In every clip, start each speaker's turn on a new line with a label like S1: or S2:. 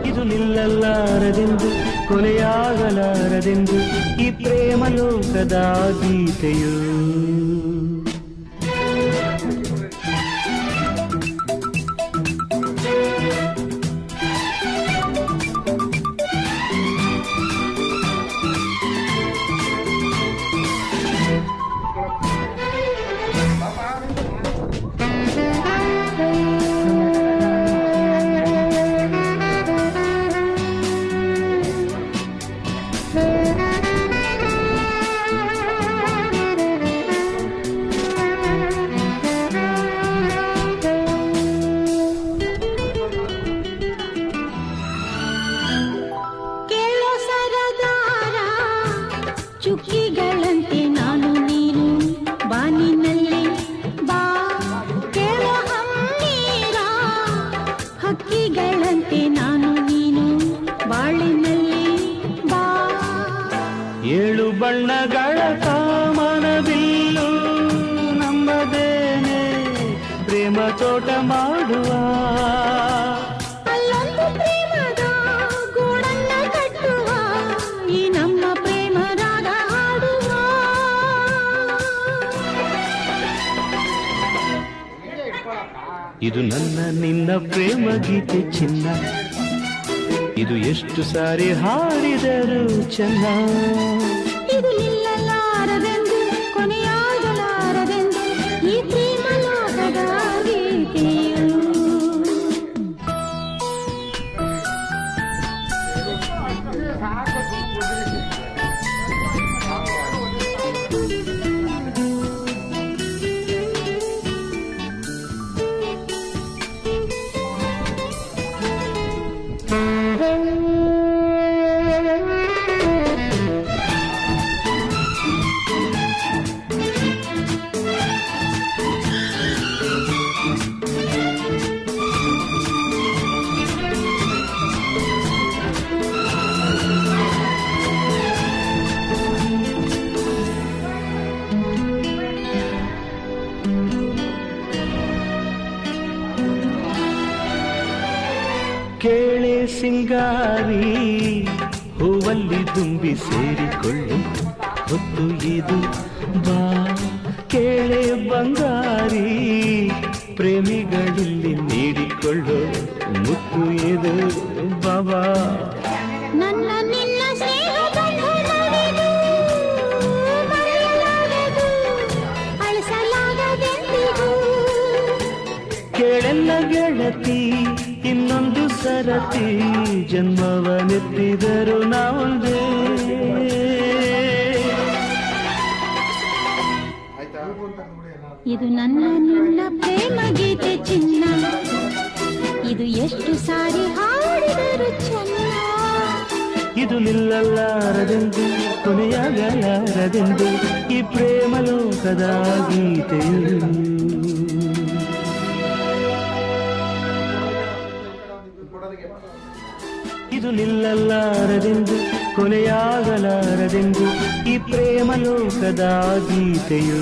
S1: ಇದು ನಿಲ್ಲಲಾರದೆಂದು ಕೊನೆಯಾಗಲಾರದೆಂದು ಈ ಪ್ರೇಮ ಲೋಕದ ಗೀತೆಯು.
S2: ಚುಕ್ಕಿಗಳಂತೆ ನಾನು ನೀನು ಬಾನಿನಲ್ಲಿ ಬಾ ಕೇಳೋ ಹಮ್ಮೀರ, ಹಕ್ಕಿಗಳಂತೆ ನಾನು ನೀನು ಬಾಳಿನಲ್ಲಿ ಬಾ.
S1: ಏಳು ಬಣ್ಣಗಳ ಕಾಮನಬಿಲ್ಲು ನಮ್ಮದೇನೆ ಪ್ರೇಮ ತೋಟ ಮಾಡುವ.
S2: ಅಲ್ಲೊಂದು ಪ್ರೇಮದ ಗೂಡನ್ನ ಕಟ್ಟುವ, ಈ ನಮ್ಮ ಪ್ರೇಮ ರಾಗ ಹಾಡುವ.
S1: ಇದು ನನ್ನ ನಿನ್ನ ಪ್ರೇಮ ಗೀತೆ ಚಿನ್ನ, ಇದು ಎಷ್ಟು ಸಾರಿ ಹಾಡಿದರು ಚೆನ್ನ.
S2: ಇದು ನಿಲ್ಲಲಾರದೆಂದು ಕೊನೆಯಾಗಲಾರದೆಂದು ಈ ಪ್ರೇಮ ಲೋಕದ ಗೀತೆಯು.
S1: ಕೇಳೆ ಸಿಂಗಾರಿ ಹೂವಲ್ಲಿ ತುಂಬಿ ಸೇರಿಕೊಳ್ಳು ಹೊತ್ತು ಇದು ಬಾ. ಕೇಳೆ ಬಂಗಾರಿ ಪ್ರೇಮಿಗಳಲ್ಲಿ ನೀಡಿಕೊಳ್ಳು ಮುತ್ತು ಇದು ಬಾಬಾ.
S2: ನನ್ನ ನಿನ್ನ ಸ್ನೇಹ ಬಂಧನವಿದು ಮರೆಯಲಾಗದು, ಅಳಿಸಲಾಗದೆಂದಿಗೂ.
S1: ಕೇಳೆಲ್ಲ ಗೆಳತಿ ಇನ್ನೊಂದು ಸರತಿ ಜನ್ಮವನೆತ್ತಿದರು ನಾವೊಂದೇ.
S2: ಇದು ನನ್ನ ನಿನ್ನ ಪ್ರೇಮ ಗೀತೆ ಚಿನ್ನ, ಇದು ಎಷ್ಟು ಸಾರಿ ಹಾಡಿದರು ಚೆನ್ನ.
S1: ಇದು ನಿಲ್ಲಲಾರದೆಂದು ಕೊನೆಯಾಗಲಾರದೆಂದು ಈ ಪ್ರೇಮ ಲೋಕದ ಗೀತೆಯು. ಇದು ನಿಲ್ಲಲಾರದೆಂದು ಕೊನೆಯಾಗಲಾರದೆಂದು ಈ ಪ್ರೇಮ ಲೋಕದ ಗೀತೆಯು.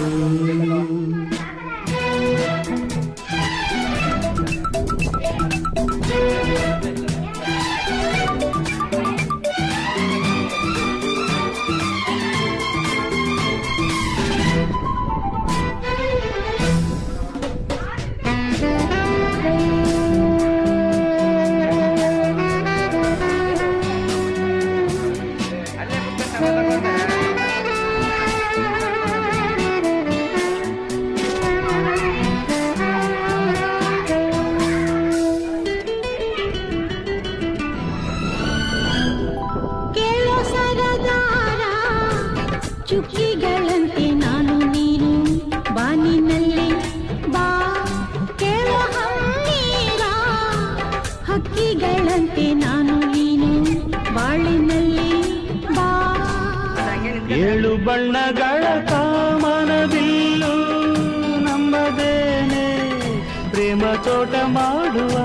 S2: ಚುಕ್ಕಿಗಳಂತೆ ನಾನು ನೀನು ಬಾನಿನಲ್ಲಿ ಬಾ. ಕೇಳೋ ಹಮ್ಮೀರ, ಹಕ್ಕಿಗಳಂತೆ ನಾನು ನೀನು ಬಾಳಿನಲ್ಲಿ ಬಾ.
S1: ಏಳು ಬಣ್ಣಗಳ ಕಾಮನಬಿಲ್ಲು ನಮ್ಮದೇನೆ ಪ್ರೇಮ ತೋಟ ಮಾಡುವ.